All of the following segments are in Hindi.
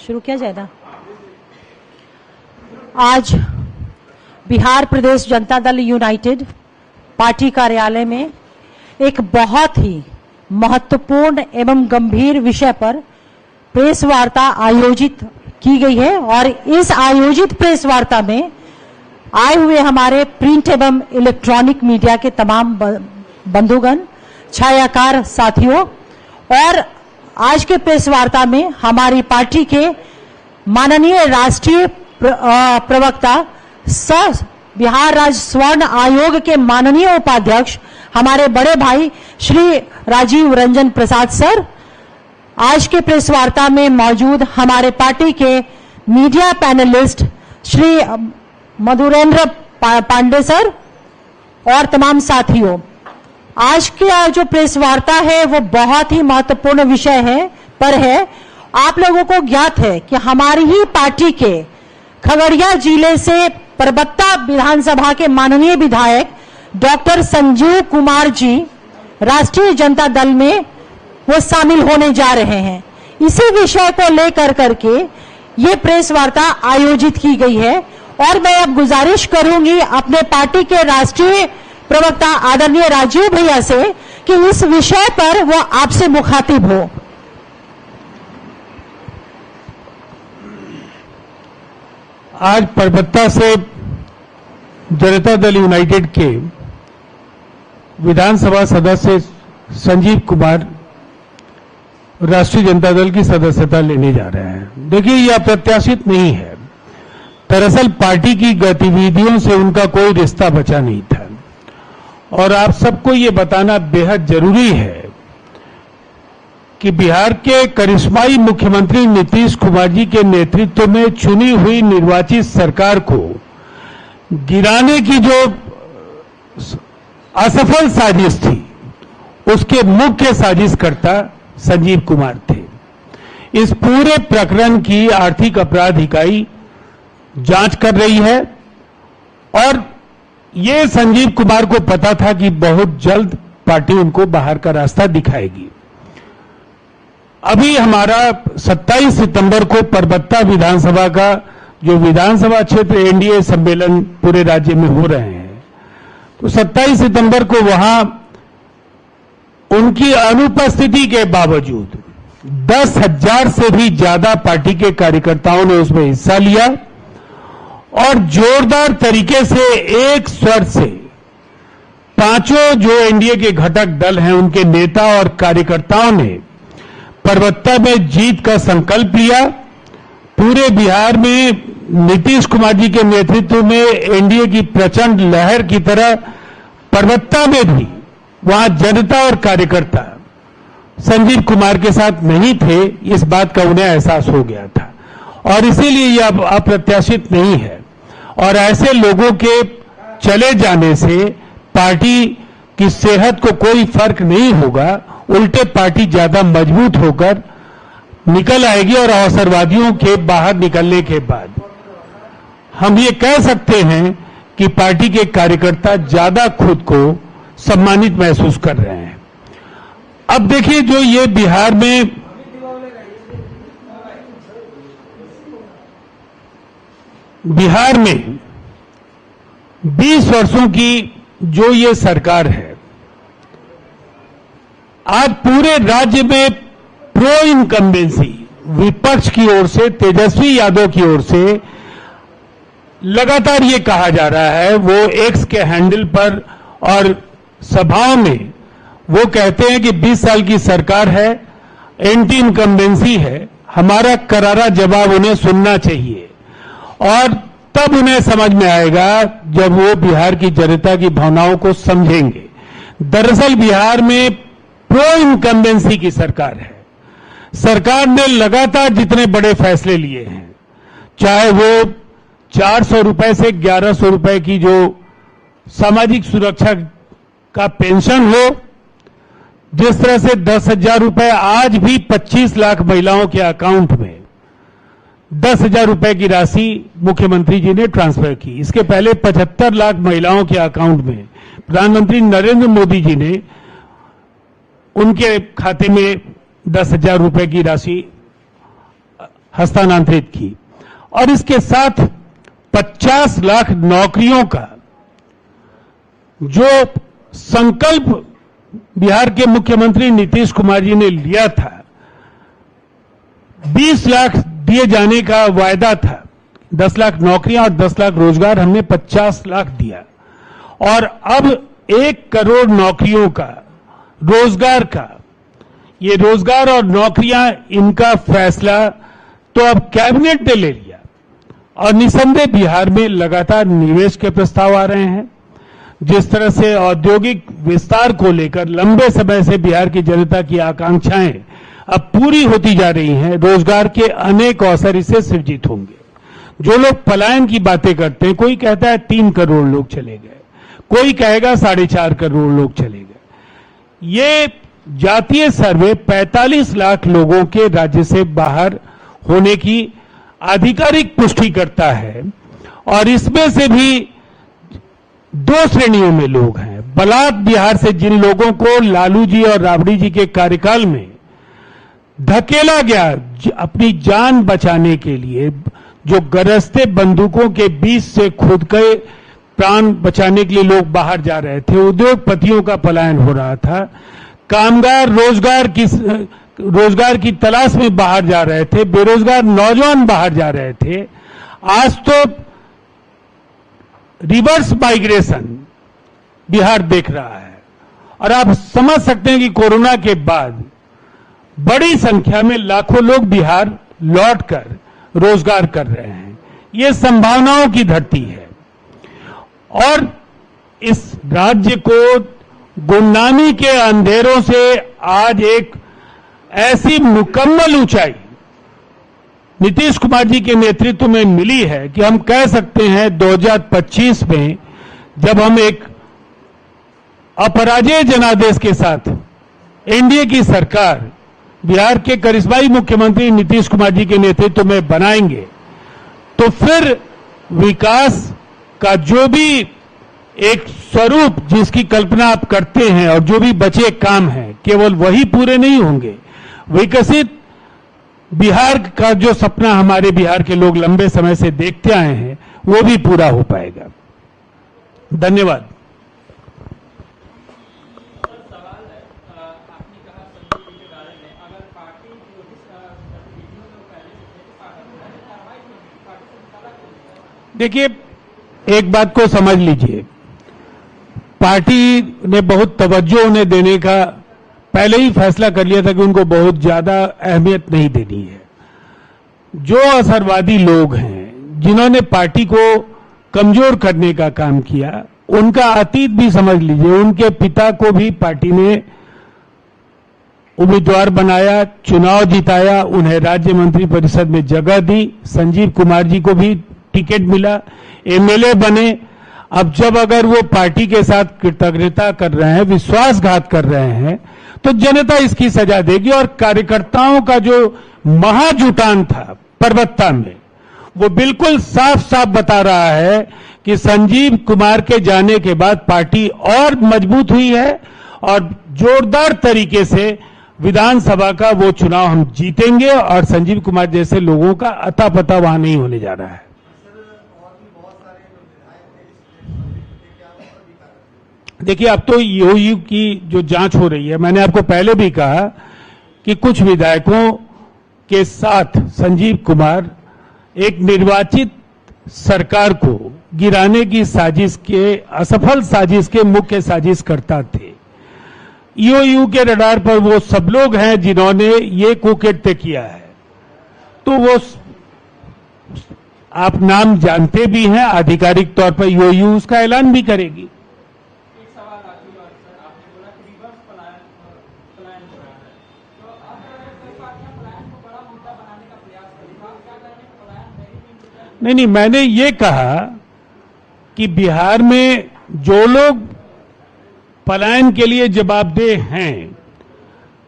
शुरू किया जाए ना। आज बिहार प्रदेश जनता दल यूनाइटेड पार्टी कार्यालय में एक बहुत ही महत्वपूर्ण एवं गंभीर विषय पर प्रेस वार्ता आयोजित की गई है और इस आयोजित प्रेस वार्ता में आए हुए हमारे प्रिंट एवं इलेक्ट्रॉनिक मीडिया के तमाम बंधुगण, छायाकार साथियों और आज के प्रेस वार्ता में हमारी पार्टी के माननीय राष्ट्रीय प्रवक्ता सह बिहार राज्य स्वर्ण आयोग के माननीय उपाध्यक्ष हमारे बड़े भाई श्री राजीव रंजन प्रसाद सर, आज के प्रेस वार्ता में मौजूद हमारे पार्टी के media panelist Shri Madhurendra Pandey sir और तमाम साथियों। आज की जो प्रेस वार्ता है वो बहुत ही महत्वपूर्ण विषय है। आप लोगों को ज्ञात है कि हमारी ही पार्टी के खगड़िया जिले से परबत्ता विधानसभा के माननीय विधायक डॉक्टर संजीव कुमार जी राष्ट्रीय जनता दल में वो शामिल होने जा रहे हैं। इसी विषय को लेकर करके ये प्रेस वार्ता आयोजित की गई है और मैं अब गुजारिश करूंगी अपने पार्टी के राष्ट्रीय प्रवक्ता आदरणीय राजीव भैया से कि इस विषय पर वो आपसे मुखातिब हो। आज परबत्ता से जनता दल यूनाइटेड के विधानसभा सदस्य संजीव कुमार राष्ट्रीय जनता दल की सदस्यता लेने जा रहे हैं। देखिए, यह अप्रत्याशित नहीं है। दरअसल पार्टी की गतिविधियों से उनका कोई रिश्ता बचा नहीं था और आप सबको ये बताना बेहद जरूरी है कि बिहार के करिश्माई मुख्यमंत्री नीतीश कुमार जी के नेतृत्व में चुनी हुई निर्वाचित सरकार को गिराने की जो असफल साजिश थी उसके मुख्य साजिशकर्ता संजीव कुमार थे। इस पूरे प्रकरण की आर्थिक अपराध इकाई जांच कर रही है और ये संजीव कुमार को पता था कि बहुत जल्द पार्टी उनको बाहर का रास्ता दिखाएगी। अभी हमारा 27 सितंबर को परबत्ता विधानसभा का जो विधानसभा क्षेत्र एनडीए सम्मेलन पूरे राज्य में हो रहे हैं, तो 27 सितंबर को वहां उनकी अनुपस्थिति के बावजूद 10,000 से भी ज्यादा पार्टी के कार्यकर्ताओं ने उसमें हिस्सा लिया और जोरदार तरीके से एक स्वर से पांचों जो एनडीए के घटक दल हैं उनके नेता और कार्यकर्ताओं ने परबत्ता में जीत का संकल्प लिया। पूरे बिहार में नीतीश कुमार जी के नेतृत्व में एनडीए की प्रचंड लहर की तरह परबत्ता में भी वहां जनता और कार्यकर्ता संजीव कुमार के साथ नहीं थे, इस बात का उन्हें एहसास हो गया था और इसीलिए यह अप्रत्याशित नहीं है। और ऐसे लोगों के चले जाने से पार्टी की सेहत को कोई फर्क नहीं होगा, उल्टे पार्टी ज्यादा मजबूत होकर निकल आएगी और अवसरवादियों के बाहर निकलने के बाद हम ये कह सकते हैं कि पार्टी के कार्यकर्ता ज्यादा खुद को सम्मानित महसूस कर रहे हैं। अब देखिए, जो ये बिहार में 20 वर्षों की जो ये सरकार है, आज पूरे राज्य में प्रो इनकम्बेंसी विपक्ष की ओर से, तेजस्वी यादव की ओर से लगातार ये कहा जा रहा है, वो एक्स के हैंडल पर और सभाओं में वो कहते हैं कि 20 साल की सरकार है, एंटी इनकम्बेंसी है। हमारा करारा जवाब उन्हें सुनना चाहिए और तब उन्हें समझ में आएगा जब वो बिहार की जनता की भावनाओं को समझेंगे। दरअसल बिहार में प्रो इनकम्बेंसी की सरकार है। सरकार ने लगातार जितने बड़े फैसले लिए हैं, चाहे वो 400 रुपए से 1100 रुपए की जो सामाजिक सुरक्षा का पेंशन हो, जिस तरह से 10,000 रुपए आज भी 25 लाख महिलाओं के अकाउंट में 10,000 रुपए की राशि मुख्यमंत्री जी ने ट्रांसफर की। इसके पहले 75 लाख महिलाओं के अकाउंट में प्रधानमंत्री नरेंद्र मोदी जी ने उनके खाते में 10,000 रुपए की राशि हस्तांतरित की और इसके साथ 50 लाख नौकरियों का जो संकल्प बिहार के मुख्यमंत्री नीतीश कुमार जी ने लिया था, 20 लाख दिए जाने का वायदा था, 10 लाख नौकरियां और 10 लाख रोजगार, हमने 50 लाख दिया और अब 1 करोड़ नौकरियों का, रोजगार का, ये रोजगार और नौकरियां, इनका फैसला तो अब कैबिनेट ने ले लिया और निसंदेह बिहार में लगातार निवेश के प्रस्ताव आ रहे हैं। जिस तरह से औद्योगिक विस्तार को लेकर लंबे समय से बिहार की जनता की आकांक्षाएं अब पूरी होती जा रही हैं, रोजगार के अनेक अवसर इससे सृजित होंगे। जो लोग पलायन की बातें करते हैं, कोई कहता है 3 करोड़ लोग चले गए, कोई कहेगा 4.5 करोड़ लोग चले गए। ये जातीय सर्वे 45 लाख लोगों के राज्य से बाहर होने की आधिकारिक पुष्टि करता है और इसमें से भी 2 श्रेणियों में लोग हैं। बलात् बिहार से जिन लोगों को लालू जी और राबड़ी जी के कार्यकाल में धकेला गया अपनी जान बचाने के लिए, जो गरजते बंदूकों के बीच से खुद के प्राण बचाने के लिए लोग बाहर जा रहे थे, उद्योगपतियों का पलायन हो रहा था, कामगार रोजगार की तलाश में बाहर जा रहे थे, बेरोजगार नौजवान बाहर जा रहे थे। आज तो रिवर्स माइग्रेशन बिहार देख रहा है और आप समझ सकते हैं कि कोरोना के बाद बड़ी संख्या में लाखों लोग बिहार लौटकर रोजगार कर रहे हैं। ये संभावनाओं की धरती है और इस राज्य को गुमनामी के अंधेरों से आज एक ऐसी मुकम्मल ऊंचाई नीतीश कुमार जी के नेतृत्व में मिली है कि हम कह सकते हैं 2025 में जब हम एक अपराजेय जनादेश के साथ एनडीए की सरकार बिहार के करिश्माई मुख्यमंत्री नीतीश कुमार जी के नेतृत्व में बनाएंगे, तो फिर विकास का जो भी एक स्वरूप जिसकी कल्पना आप करते हैं और जो भी बचे काम हैं, केवल वही पूरे नहीं होंगे। विकसित बिहार का जो सपना हमारे बिहार के लोग लंबे समय से देखते आए हैं, वो भी पूरा हो पाएगा। धन्यवाद। देखिए, एक बात को समझ लीजिए, पार्टी ने बहुत तवज्जो उन्हें देने का पहले ही फैसला कर लिया था कि उनको बहुत ज्यादा अहमियत नहीं देनी है। जो असरवादी लोग हैं जिन्होंने पार्टी को कमजोर करने का काम किया, उनका अतीत भी समझ लीजिए। उनके पिता को भी पार्टी ने उम्मीदवार बनाया, चुनाव जिताया, उन्हें राज्य मंत्रिपरिषद में जगह दी, संजीव कुमार जी को भी टिकट मिला, एमएलए बने। अब जब अगर वो पार्टी के साथ कृतज्ञता कर रहे हैं, विश्वासघात कर रहे हैं, तो जनता इसकी सजा देगी। और कार्यकर्ताओं का जो महाजुटान था पर्वतता में, वो बिल्कुल साफ साफ बता रहा है कि संजीव कुमार के जाने के बाद पार्टी और मजबूत हुई है और जोरदार तरीके से विधानसभा का वो चुनाव हम जीतेंगे और संजीव कुमार जैसे लोगों का अता पता वहां नहीं होने जा रहा है। देखिए, अब तो ईओयू की जो जांच हो रही है, मैंने आपको पहले भी कहा कि कुछ विधायकों के साथ संजीव कुमार एक निर्वाचित सरकार को गिराने की साजिश के, असफल साजिश के मुख्य साजिशकर्ता थे। ईओयू के रडार पर वो सब लोग हैं जिन्होंने ये कुकृत्य किया है। तो वो आप नाम जानते भी हैं, आधिकारिक तौर पर ईओयू उसका ऐलान भी करेगी। नहीं, मैंने ये कहा कि बिहार में जो लोग पलायन के लिए जवाबदेह हैं,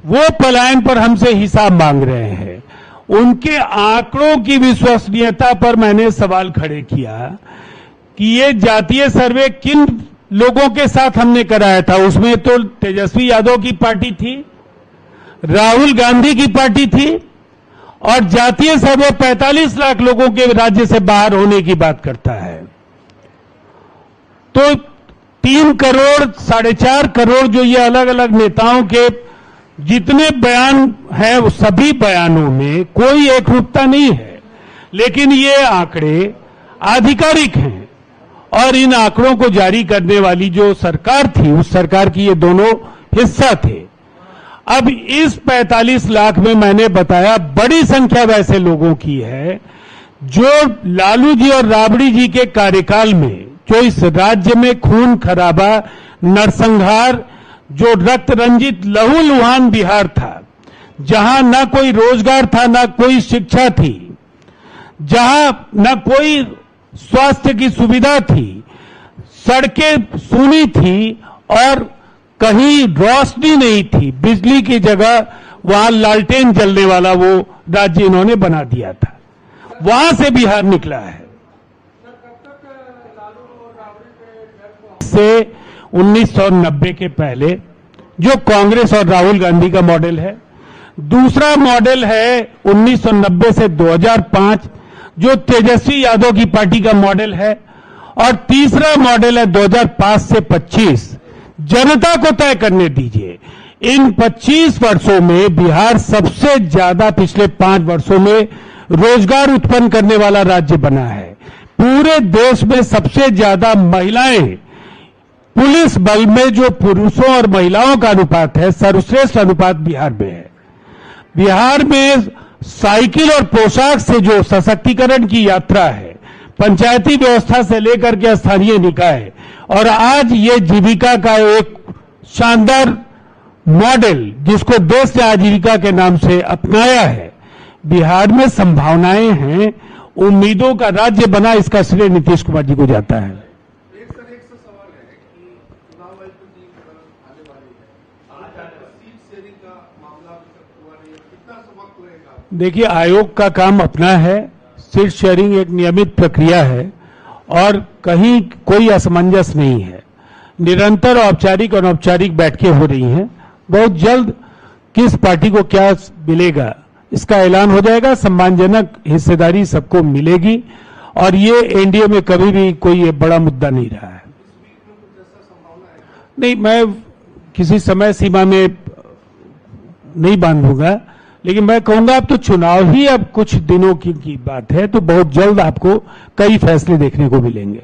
वो पलायन पर हमसे हिसाब मांग रहे हैं। उनके आंकड़ों की विश्वसनीयता पर मैंने सवाल खड़े किया कि ये जातीय सर्वे किन लोगों के साथ हमने कराया था। उसमें तो तेजस्वी यादव की पार्टी थी, राहुल गांधी की पार्टी थी और जातीय से वो 45 लाख लोगों के राज्य से बाहर होने की बात करता है। तो 3 करोड़ 4.5 करोड़ जो ये अलग अलग नेताओं के जितने बयान हैं वो सभी बयानों में कोई एकरूपता नहीं है, लेकिन ये आंकड़े आधिकारिक हैं और इन आंकड़ों को जारी करने वाली जो सरकार थी उस सरकार की ये दोनों हिस्सा थे। अब इस 45 लाख में मैंने बताया बड़ी संख्या वैसे लोगों की है जो लालू जी और राबड़ी जी के कार्यकाल में जो इस राज्य में खून खराबा, नरसंहार, जो रक्त रंजित लहूलुहान बिहार था, जहां ना कोई रोजगार था, ना कोई शिक्षा थी, जहां ना कोई स्वास्थ्य की सुविधा थी, सड़कें सूनी थी और कहीं रोशनी नहीं थी, बिजली की जगह वहां लालटेन जलने वाला वो राज्य इन्होंने बना दिया था। वहां से बिहार निकला है। से 1990 के पहले जो कांग्रेस और राहुल गांधी का मॉडल है, दूसरा मॉडल है 1990 से 2005 जो तेजस्वी यादव की पार्टी का मॉडल है, और तीसरा मॉडल है 2005 से 25। जनता को तय करने दीजिए। इन 25 वर्षों में बिहार सबसे ज्यादा पिछले 5 वर्षों में रोजगार उत्पन्न करने वाला राज्य बना है। पूरे देश में सबसे ज्यादा महिलाएं, पुलिस बल में जो पुरुषों और महिलाओं का अनुपात है, सर्वश्रेष्ठ अनुपात बिहार में है। बिहार में साइकिल और पोशाक से जो सशक्तिकरण की यात्रा है, पंचायती व्यवस्था से लेकर के स्थानीय निकाय, और आज ये जीविका का एक शानदार मॉडल जिसको देश ने आजीविका के नाम से अपनाया है, बिहार में संभावनाएं हैं, उम्मीदों का राज्य बना, इसका श्रेय नीतीश कुमार जी को जाता है। एक सवाल है कि चुनाव आयोग की आने वाली है, सीट शेयरिंग का मामला अभी तक हुआ नहीं है, कितना वक्त लगेगा? देखिए, आयोग का काम अपना है, सीट शेयरिंग एक नियमित प्रक्रिया है और कहीं कोई असमंजस नहीं है। निरंतर औपचारिक और अनौपचारिक बैठकें हो रही हैं। बहुत जल्द किस पार्टी को क्या मिलेगा इसका ऐलान हो जाएगा। सम्मानजनक हिस्सेदारी सबको मिलेगी और ये एनडीए में कभी भी कोई ये बड़ा मुद्दा नहीं रहा है। नहीं, मैं किसी समय सीमा में नहीं बांधूंगा, लेकिन मैं कहूंगा अब तो चुनाव ही अब कुछ दिनों की बात है, तो बहुत जल्द आपको कई फैसले देखने को मिलेंगे।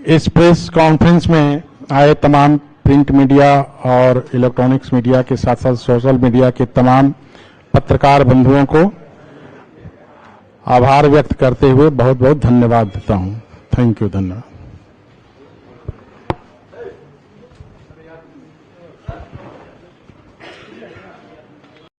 इस प्रेस कॉन्फ्रेंस में आए तमाम प्रिंट मीडिया और इलेक्ट्रॉनिक्स मीडिया के साथ साथ सोशल मीडिया के तमाम पत्रकार बंधुओं को आभार व्यक्त करते हुए बहुत बहुत धन्यवाद देता हूं। थैंक यू, धन्यवाद।